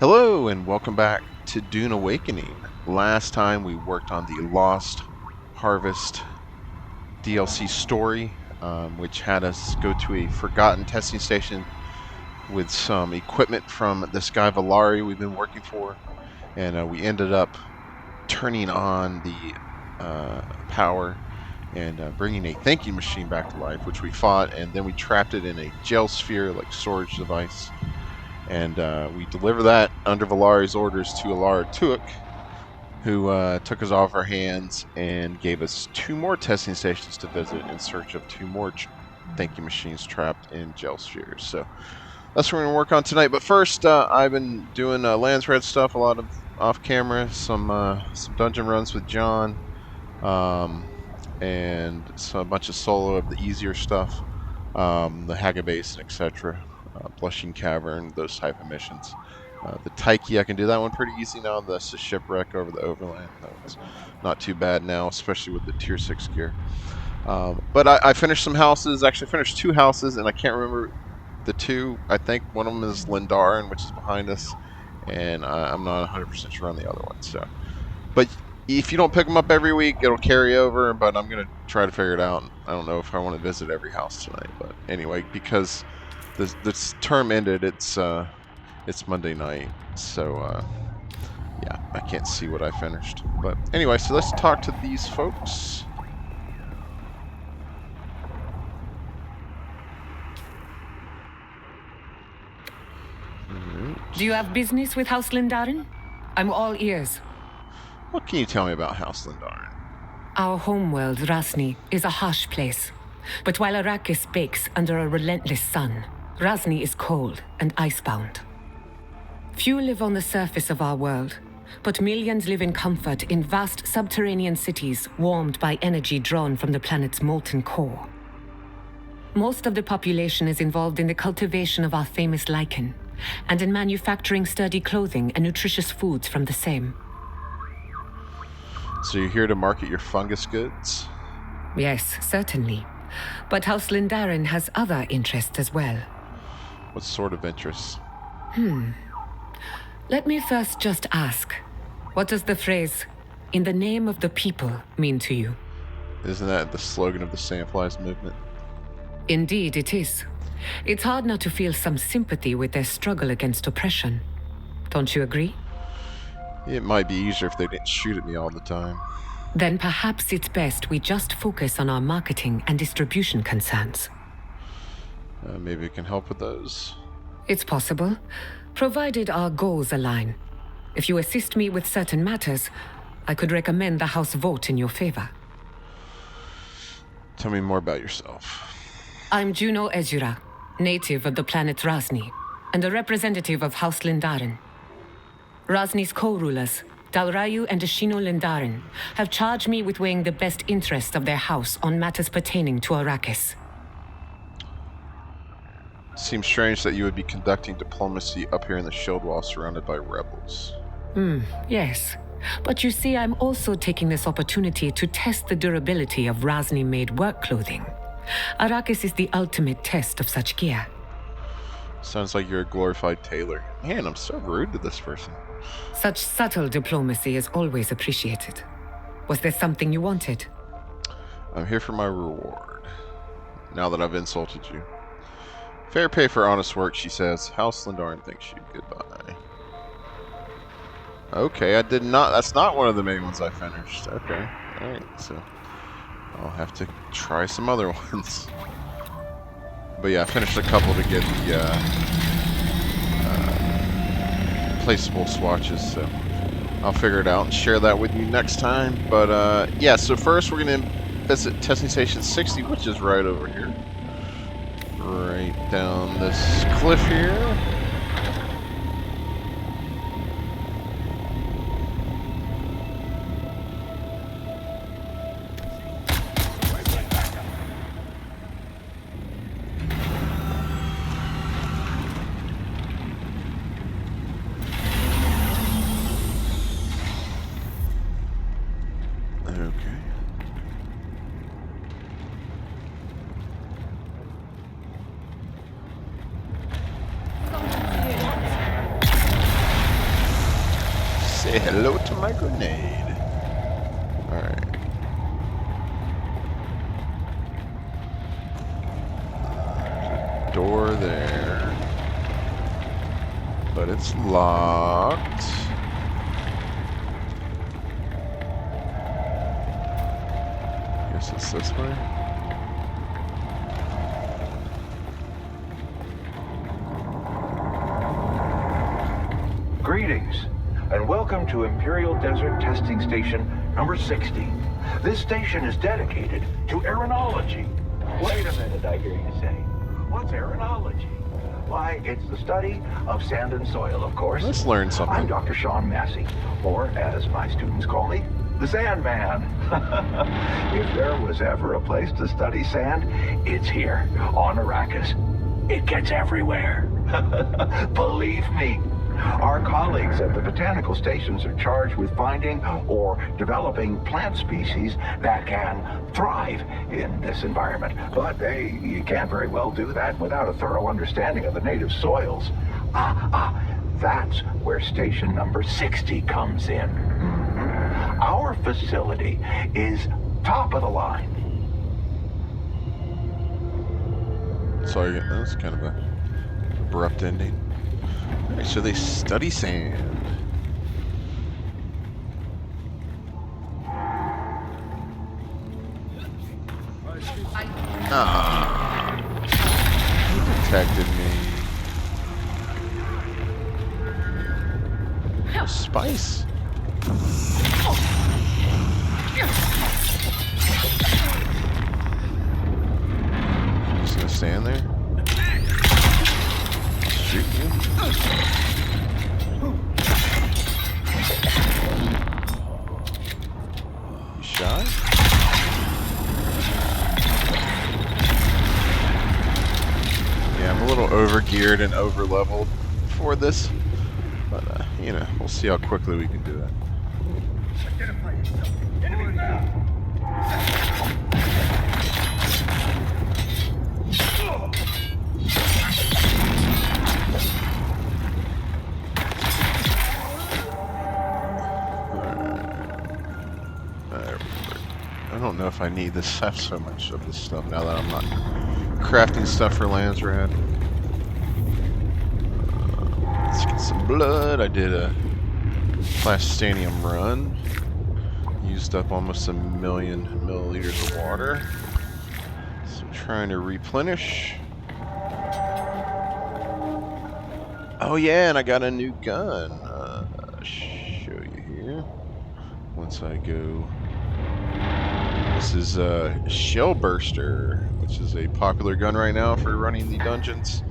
Hello and welcome back to Dune Awakening. Last time we worked on the Lost Harvest DLC story, which had us go to a forgotten testing station with some equipment from this guy Villari we've been working for, and we ended up turning on the power and bringing a thinking machine back to life, which we fought, and then we trapped it in a gel sphere like storage device. And we deliver that under Villari's orders to Elara Tuek, who took us off our hands and gave us 2 more testing stations to visit in search of 2 more thinking machines trapped in gel spheres. So that's what we're going to work on tonight. But first, I've been doing Lands Red stuff, a lot of off-camera, some dungeon runs with John, and a bunch of solo of the easier stuff, the Hagabase, etc. Blushing Cavern, those type of missions. The Taiki, I can do that one pretty easy now. That's the shipwreck over the overland. That one's not too bad now, especially with the tier 6 gear. But I finished some houses. Actually, I finished 2 houses, and I can't remember the 2. I think one of them is Lindarin, which is behind us, and I'm not 100% sure on the other one. So, but if you don't pick them up every week, it'll carry over. But I'm gonna try to figure it out. I don't know if I want to visit every house tonight, but anyway, because this term ended, it's Monday night, so yeah, I can't see what I finished. But anyway, so let's talk to these folks. Do you have business with House Lindarin? I'm all ears. What can you tell me about House Lindarin? Our homeworld, Rasni, is a harsh place. But while Arrakis bakes under a relentless sun, Rasni is cold and icebound. Few live on the surface of our world, but millions live in comfort in vast subterranean cities warmed by energy drawn from the planet's molten core. Most of the population is involved in the cultivation of our famous lichen, and in manufacturing sturdy clothing and nutritious foods from the same. So you're here to market your fungus goods? Yes, certainly. But House Lindarin has other interests as well. What sort of interests? Let me first just ask, what does the phrase, "in the name of the people," mean to you? Isn't that the slogan of the Sandflies movement? Indeed, it is. It's hard not to feel some sympathy with their struggle against oppression. Don't you agree? It might be easier if they didn't shoot at me all the time. Then perhaps it's best we just focus on our marketing and distribution concerns. Maybe it can help with those. It's possible, provided our goals align. If you assist me with certain matters, I could recommend the House vote in your favor. Tell me more about yourself. I'm Juno Ezura, native of the planet Rasni, and a representative of House Lindarin. Rasni's co-rulers, Dalrayu and Ashino Lindarin, have charged me with weighing the best interests of their house on matters pertaining to Arrakis. Seems strange that you would be conducting diplomacy up here in the shield wall surrounded by rebels. Yes. But you see, I'm also taking this opportunity to test the durability of Rasni-made work clothing. Arrakis is the ultimate test of such gear. Sounds like you're a glorified tailor. Man, I'm so rude to this person. Such subtle diplomacy is always appreciated. Was there something you wanted? I'm here for my reward, now that I've insulted you. Fair pay for honest work, she says. House Lindarin thanks you. Goodbye. Okay, I did not. That's not one of the main ones I finished. Okay, alright, so I'll have to try some other ones. But yeah, I finished a couple to get the placeable swatches, so I'll figure it out and share that with you next time. But yeah, so first we're going to visit testing station 60, which is right over here. Right down this cliff here. Say hello to my grenade. Alright. There's a door there. But it's locked. Guess it's this way. Greetings, and welcome to Imperial Desert Testing Station number 60. This station is dedicated to aeronology. Wait a minute, I hear you say. What's aeronology? Why, it's the study of sand and soil, of course. Let's learn something. I'm Dr. Sean Massey, or as my students call me, the Sandman. If there was ever a place to study sand, it's here, on Arrakis. It gets everywhere. Believe me. Our colleagues at the botanical stations are charged with finding or developing plant species that can thrive in this environment. But you can't very well do that without a thorough understanding of the native soils. That's where station number 60 comes in. Our facility is top of the line. Sorry, that's kind of a abrupt ending. Alright, so they study sand. Ah, he detected me. Spice. Just gonna stand there. Shoot you. You shot? Yeah, I'm a little over-geared and over-leveled for this, but you know, we'll see how quickly we can do that. Identify yourself. Enemy found. I don't know if I need this. I have so much of this stuff now that I'm not crafting stuff for Landsrad. Let's get some blood. I did a Plastanium run. Used up almost 1,000,000 milliliters of water. So I'm trying to replenish. Oh yeah, and I got a new gun. Show you here. Once I go. This is a Shell Burster, which is a popular gun right now for running the dungeons.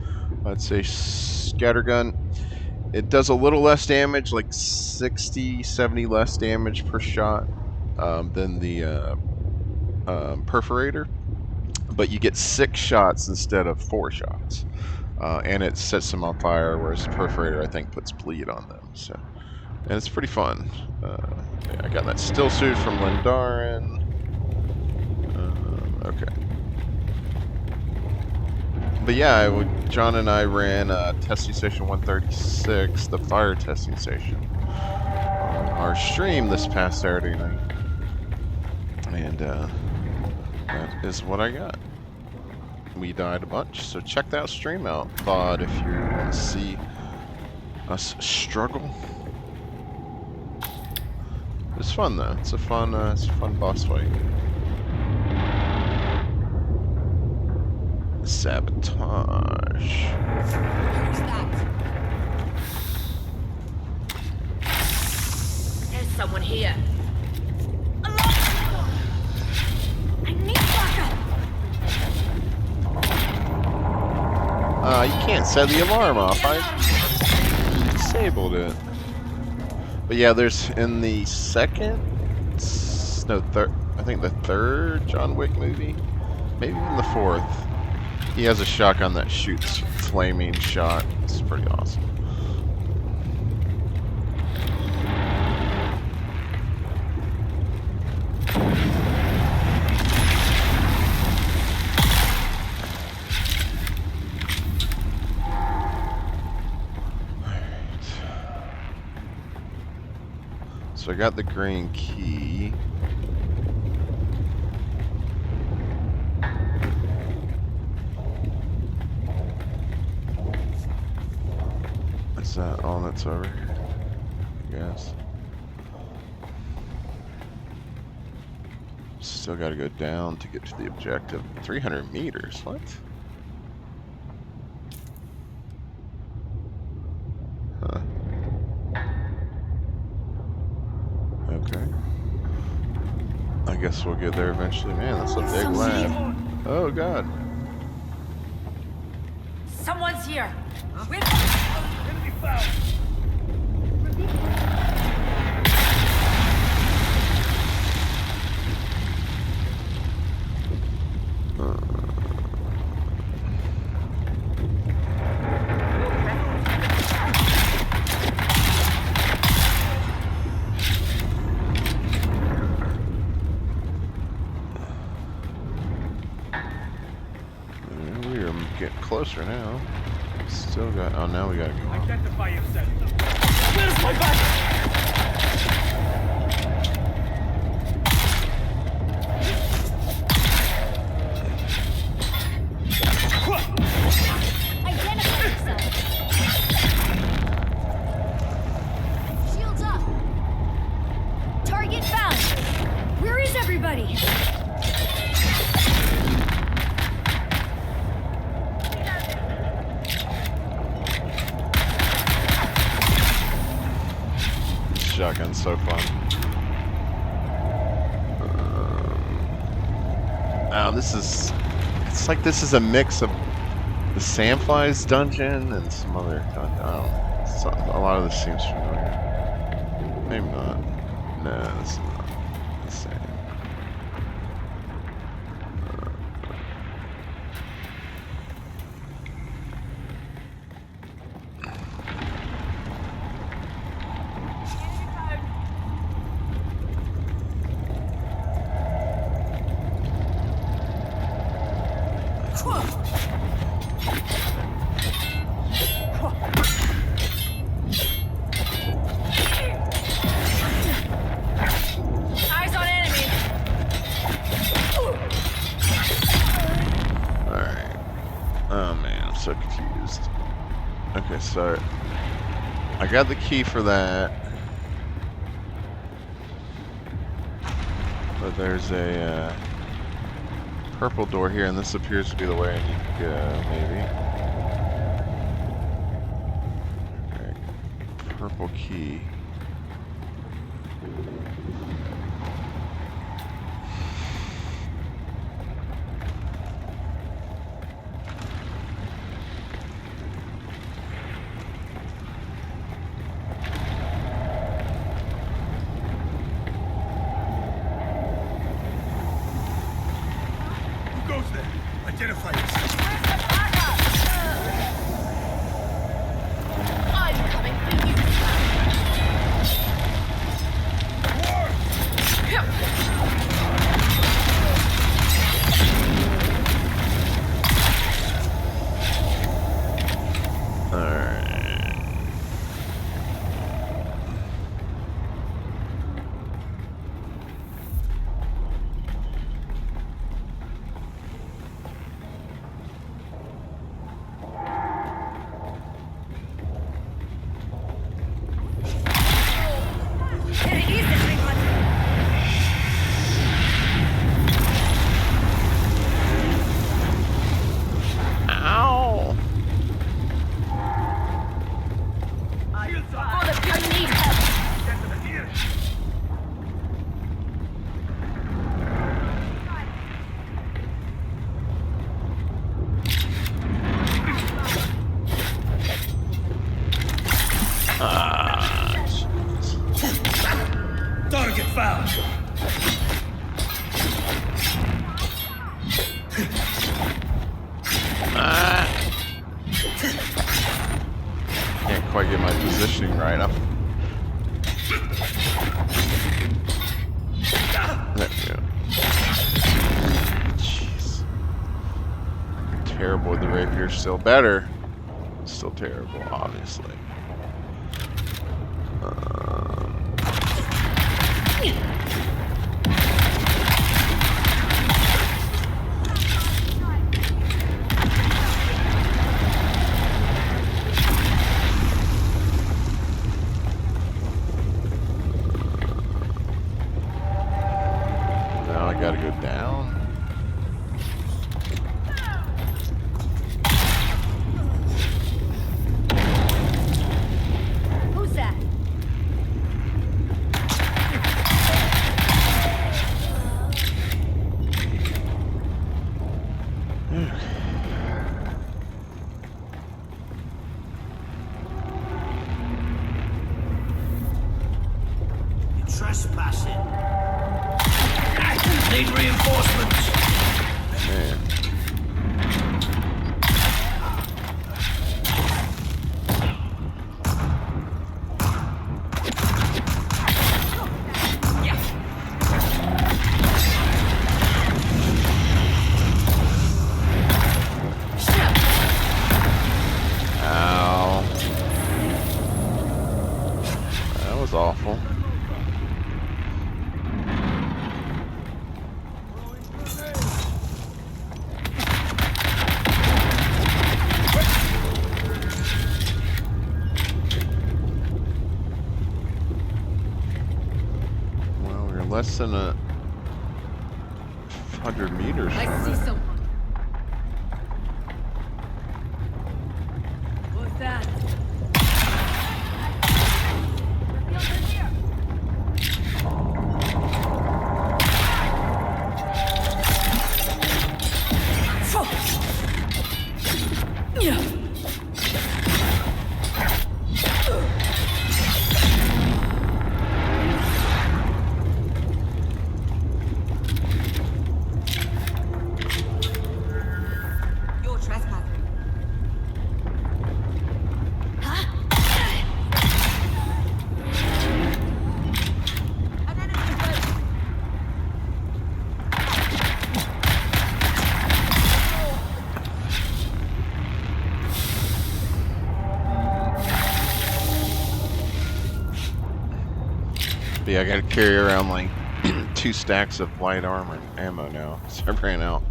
I'd say scattergun. It does a little less damage, like 60, 70 less damage per shot than the perforator, but you get 6 shots instead of 4 shots, and it sets them on fire, whereas the perforator I think puts bleed on them. So, and it's pretty fun. I got that still suit from Lindarin. Okay. But yeah, John and I ran testing station 136, the fire testing station, on our stream this past Saturday night. And that is what I got. We died a bunch, so check that stream out, VOD, if you want to see us struggle. It's fun though. It's a fun boss fight. Sabotage. Who's that? There's someone here. Alarm! I need backup! You can't set the alarm off. I disabled it. But yeah, there's in the third, I think the third John Wick movie, maybe even the fourth. He has a shotgun that shoots flaming shot. It's pretty awesome. So I got the green key. Is that all that's over here? I guess. Still got to go down to get to the objective. 300 meters. What? Huh. Okay. I guess we'll get there eventually. Man, that's a big lab. Oh, God. Someone's here. With Enemy found. We are getting closer now. Still got. Oh, now we gotta go. Identify yourself. Where's my back? identify yourself. Shields up. Target found. Where is everybody? Shotgun's so fun. Oh, this is. It's like this is a mix of the Sandflies dungeon and some other dungeon. I don't know. A lot of this seems familiar. Maybe not. No, this is not the same. Eyes on enemy. Alright. Oh man, I'm so confused. Okay, so I got the key for that. But there's a purple door here, and this appears to be the way I need to go, maybe. Okay. Purple key. Who goes there? Identify yourself. Where's the backup? I'm coming for you. Alright. Here it is, everyone. Ow! Shields up. For the I need help. Gentlemen, here. Ah, jeez. Target found. Ah. Can't quite get my positioning right. There we go. Jeez. Terrible with the rapier. Still better. Still terrible, obviously. trespassing. Need reinforcements. Man. Ow. That was awful. Well, we're less than 100 meters I from see it. someone. What's that? You're trespassing. Huh? An enemy bird. But yeah, I gotta carry around like 2 stacks of light armor ammo now. So I ran out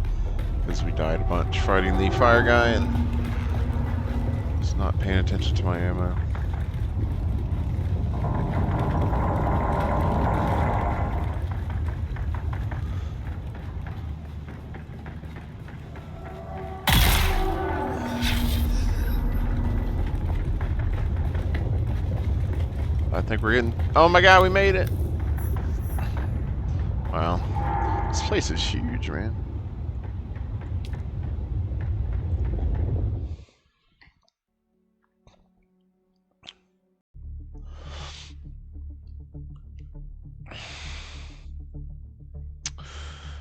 because we died a bunch fighting the fire guy and was not paying attention to my ammo. I think we're getting. Oh my god, we made it! Wow. This place is huge, man.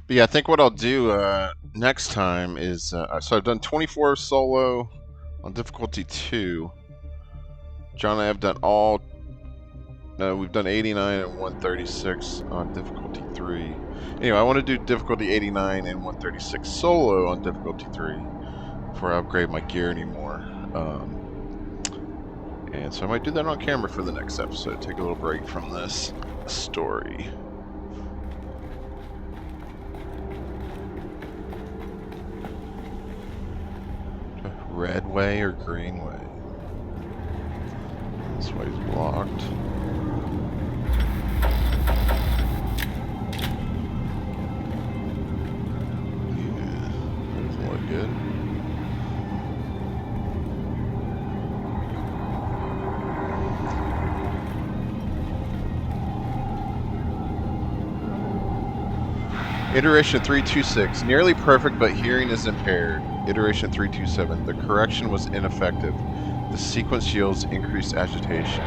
But yeah, I think what I'll do next time is so I've done 24 solo on difficulty 2. John and I have done all. We've done 89 and 136 on difficulty 3. Anyway, I want to do difficulty 89 and 136 solo on difficulty 3 before I upgrade my gear anymore. And so I might do that on camera for the next episode. Take a little break from this story. Red way or green way? This way's blocked. Yeah, doesn't look good. Iteration 326, nearly perfect, but hearing is impaired. Iteration 327, the correction was ineffective. The sequence yields increased agitation.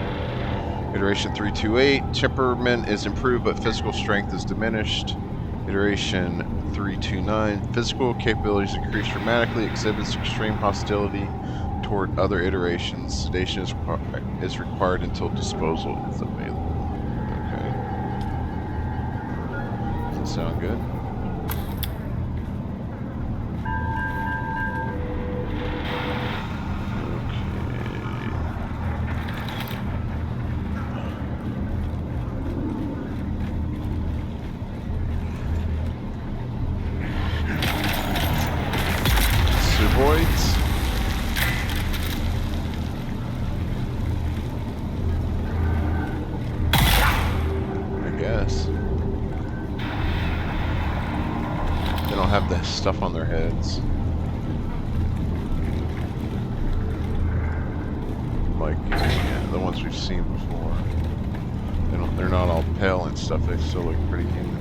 Iteration 328, temperament is improved, but physical strength is diminished. Iteration 329, physical capabilities increase dramatically, exhibits extreme hostility toward other iterations. Sedation is required until disposal is available. Okay. Doesn't sound good. Suboids. I guess. They don't have the stuff on their heads. Like, yeah, the ones we've seen before. They're not all pale and stuff, they still look pretty human.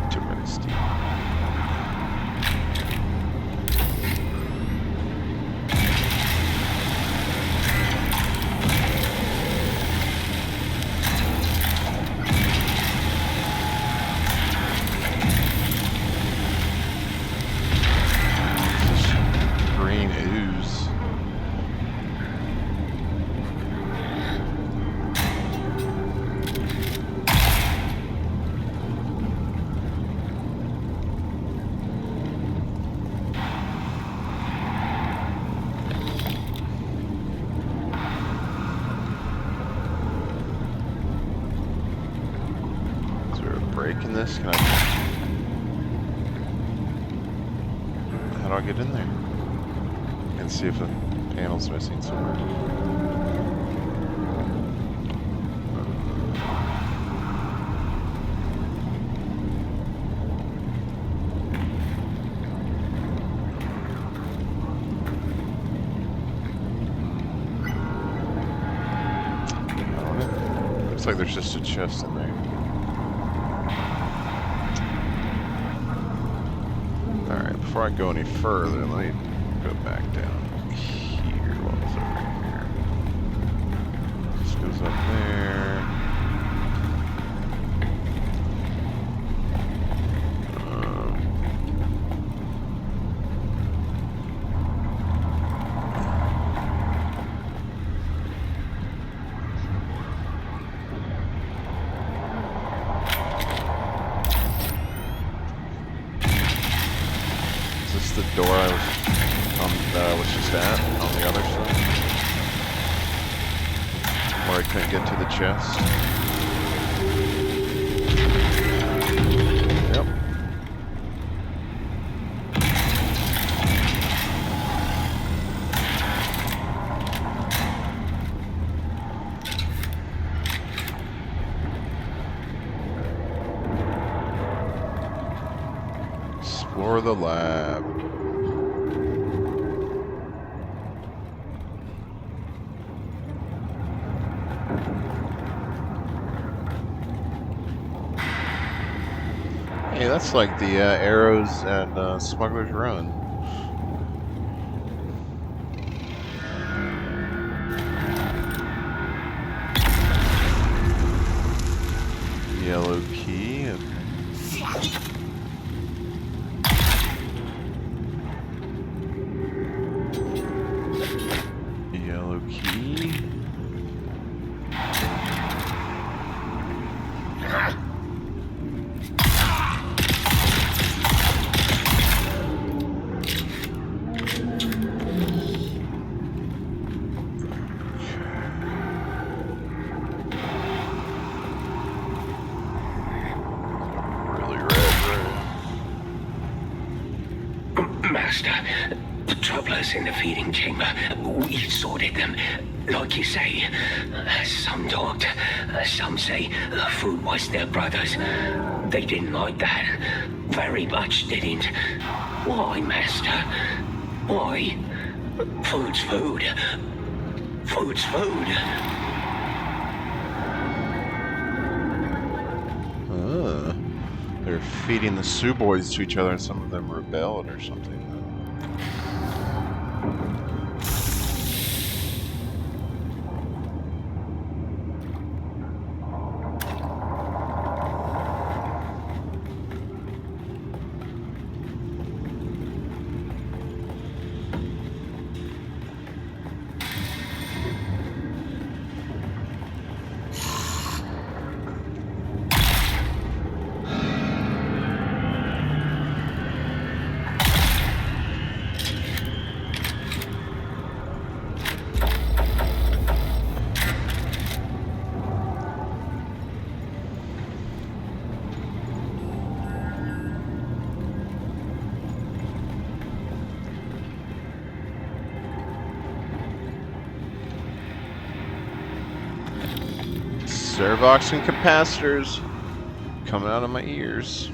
Interesting. breaking this? Can I? How do I get in there? And see if a panel's missing somewhere. Looks like there's just a chest in there. Alright, before I go any further, let me go back down here. What was over here? This goes up there. The door I was just at on the other side, where I couldn't get to the chest. Yep. Explore the lab. Hey, that's like the arrows and Smuggler's Run. Yellow key. Yellow key. Master, the troublers in the feeding chamber, we sorted them. Like you say, some talked, some say the food was their brothers. They didn't like that. Very much didn't. Why, Master? Why? Food's food. Food's food. They're feeding the Sioux boys to each other, and some of them rebelled or something. Servox and capacitors coming out of my ears.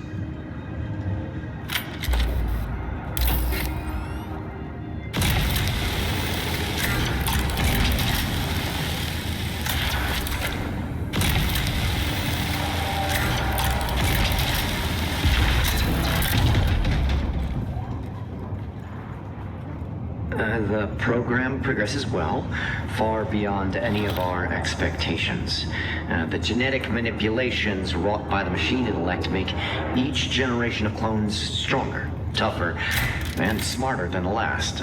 The program progresses well, far beyond any of our expectations. The genetic manipulations wrought by the machine intellect make each generation of clones stronger, tougher, and smarter than the last.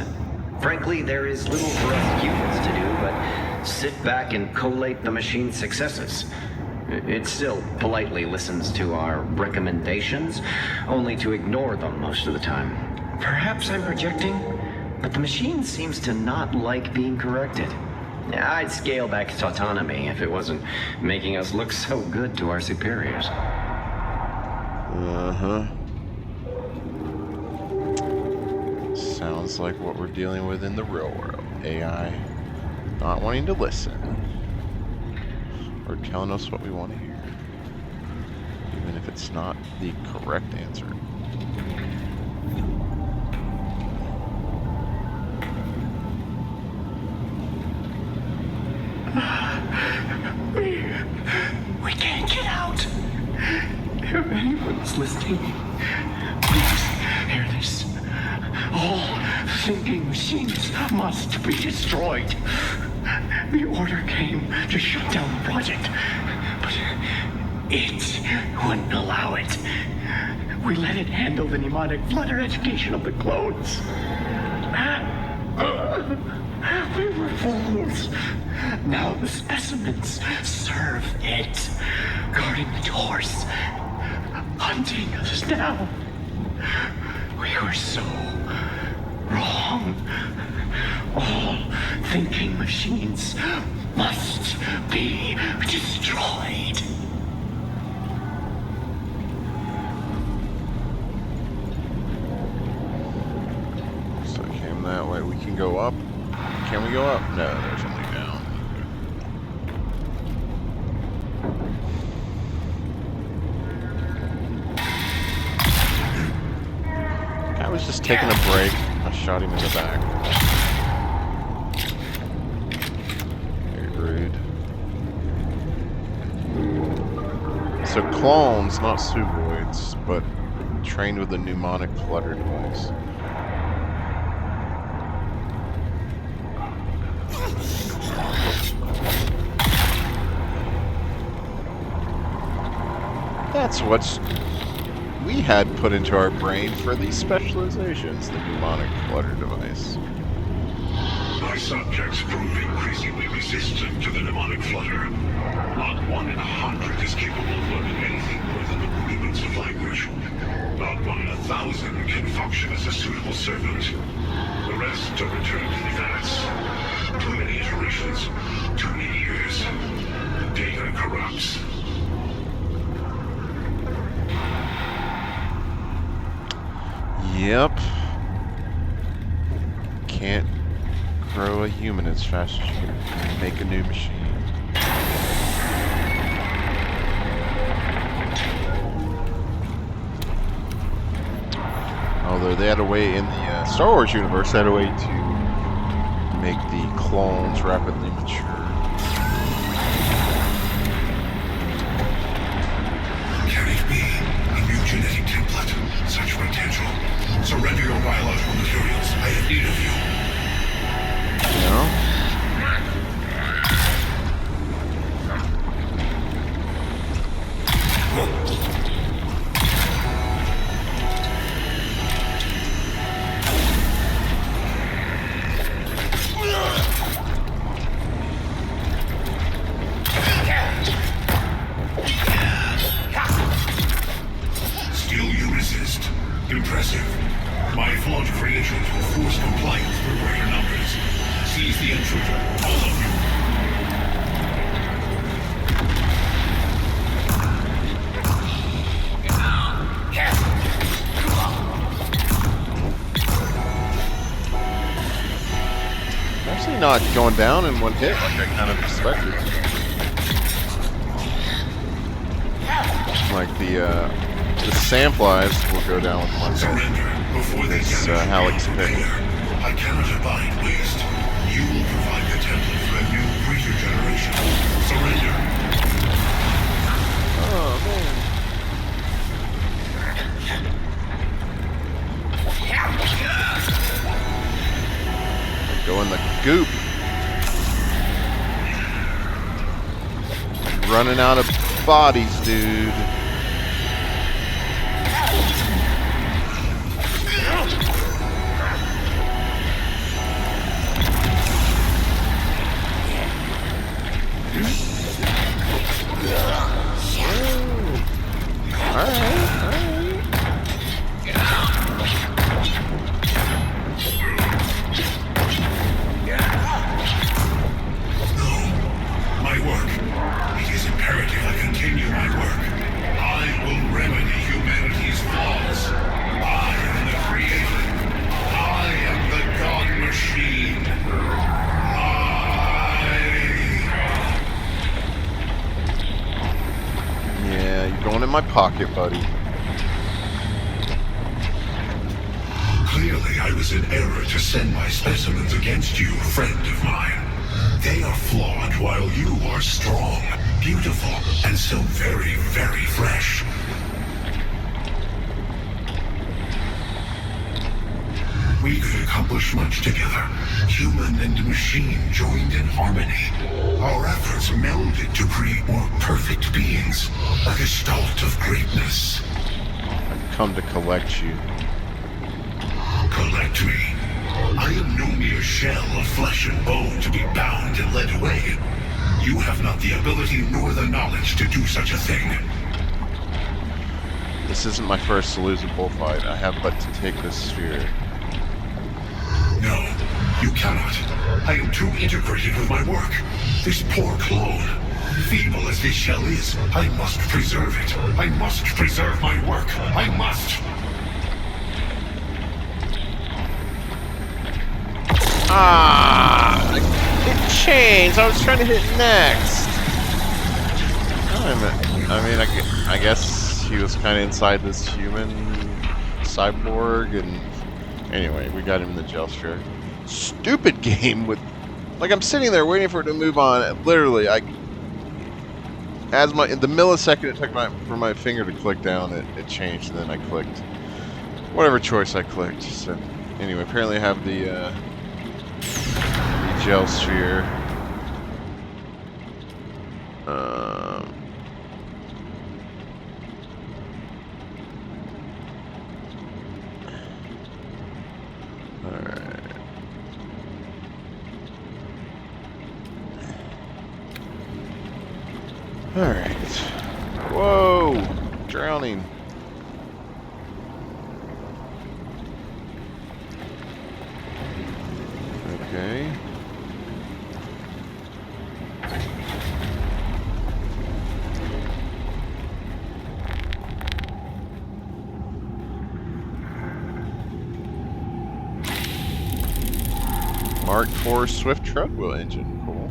Frankly, there is little for us humans to do but sit back and collate the machine's successes. It still politely listens to our recommendations, only to ignore them most of the time. Perhaps I'm projecting, but the machine seems to not like being corrected. I'd scale back its autonomy if it wasn't making us look so good to our superiors. Uh-huh. Sounds like what we're dealing with in the real world. AI not wanting to listen. Or telling us what we want to hear. Even if it's not the correct answer. We can't get out. If anyone's listening, please hear this. All thinking machines must be destroyed. The order came to shut down the project, but it wouldn't allow it. We let it handle the mnemonic flutter education of the clones. We were fools. Now the specimens serve it, guarding the doors, hunting us down. We were so wrong. All thinking machines must be destroyed. So it came that way. We can go up. Can we go up? No, there's only down. Guy was just taking a break. I shot him in the back. Very rude. So clones, not suvoids, but trained with a mnemonic flutter device. That's what we had put into our brain for these specializations, the mnemonic flutter device. My subjects prove increasingly resistant to the mnemonic flutter. Not 1 in 100 is capable of learning anything more than the rudiments of language. Not 1 in 1,000 can function as a suitable servant. The rest are returned to the vats. Too many iterations, too many years. The data corrupts. Yep. Can't grow a human as fast as you can make a new machine. Although they had a way in the Star Wars universe, they had a way to make the clones rapidly mature. Can it be a new genetic template? Such potential. Surrender your biological materials. I have need of you. No? Still you resist. Impressive. My flawed creations will force compliance through greater numbers. Seize the intruder, all of you. Actually not going down in one hit like I kind of expected. Like the samplies will go down with one hit. Surrender before they This damage Halleck's your pick. container. I cannot abide waste. You will provide the template for a new breeder generation. Surrender. Oh man. Go in the goop. Running out of bodies, dude. My work. It is imperative I continue my work. I will remedy humanity. my pocket, buddy. Clearly, I was in error to send my specimens against you, friend of mine. They are flawed while you are strong, beautiful, and so very, very fresh. We could accomplish much together. Human and machine joined in harmony. Our efforts melded to create more perfect beings, a gestalt of greatness. I've come to collect you. Collect me. I am no mere shell of flesh and bone to be bound and led away. You have not the ability nor the knowledge to do such a thing. This isn't my first to lose a bullfight. I have but to take this sphere. No, you cannot. I am too integrated with my work. This poor clone, feeble as this shell is, I must preserve it. I must preserve my work. I must. Ah! It changed! I was trying to hit next! I guess he was kind of inside this human cyborg, and anyway, we got him in the jail sphere. Stupid game with... Like, I'm sitting there waiting for it to move on, and literally, as the millisecond it took for my finger to click down, it changed, and then I clicked whatever choice I clicked. So, anyway, apparently I have the gel sphere. Alright. Alright. Whoa! Drowning. Okay. Mark IV Swift truck wheel engine, cool.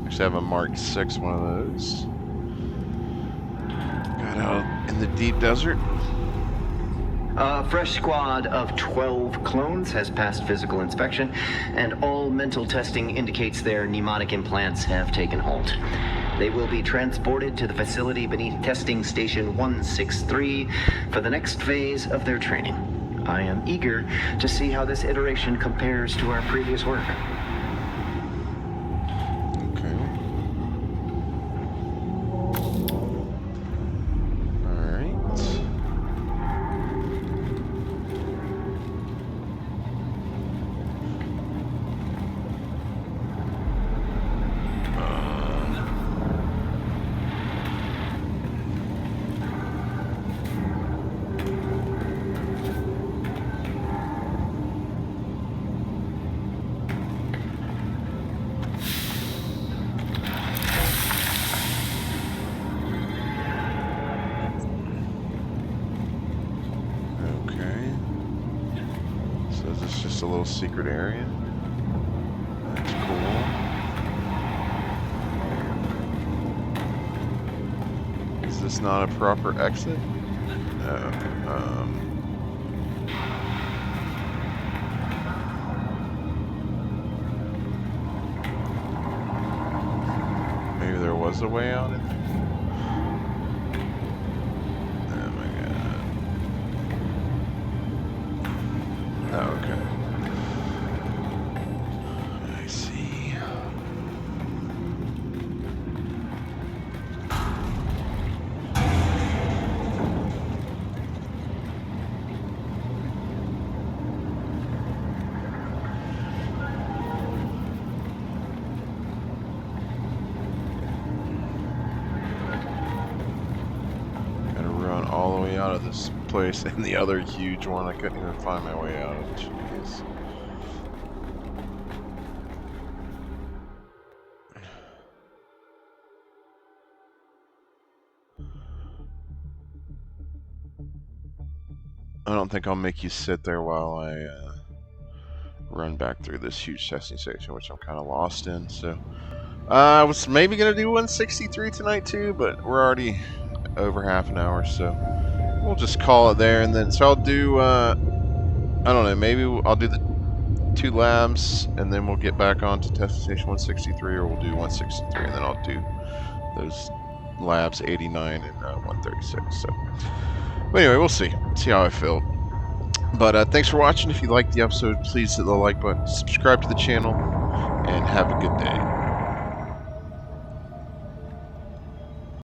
Actually, I have a Mark VI one of those. Got out in the deep desert. A fresh squad of 12 clones has passed physical inspection, and all mental testing indicates their mnemonic implants have taken hold. They will be transported to the facility beneath Testing Station 163 for the next phase of their training. I am eager to see how this iteration compares to our previous work. A little secret area. That's cool. Is this not a proper exit? No. Maybe there was a way out in there? Oh my god. Oh, okay. All the way out of this place, and the other huge one I couldn't even find my way out of. Jeez. I don't think I'll make you sit there while I run back through this huge testing station, which I'm kind of lost in. So I was maybe gonna do 163 tonight too, but we're already over half an hour, so we'll just call it there. And then, so I'll do, I don't know, maybe I'll do the 2 labs, and then we'll get back on to testing station 163, or we'll do 163, and then I'll do those labs 89 and 136. So, but anyway, we'll see how I feel. But thanks for watching. If you liked the episode, please hit the like button, subscribe to the channel, and have a good day.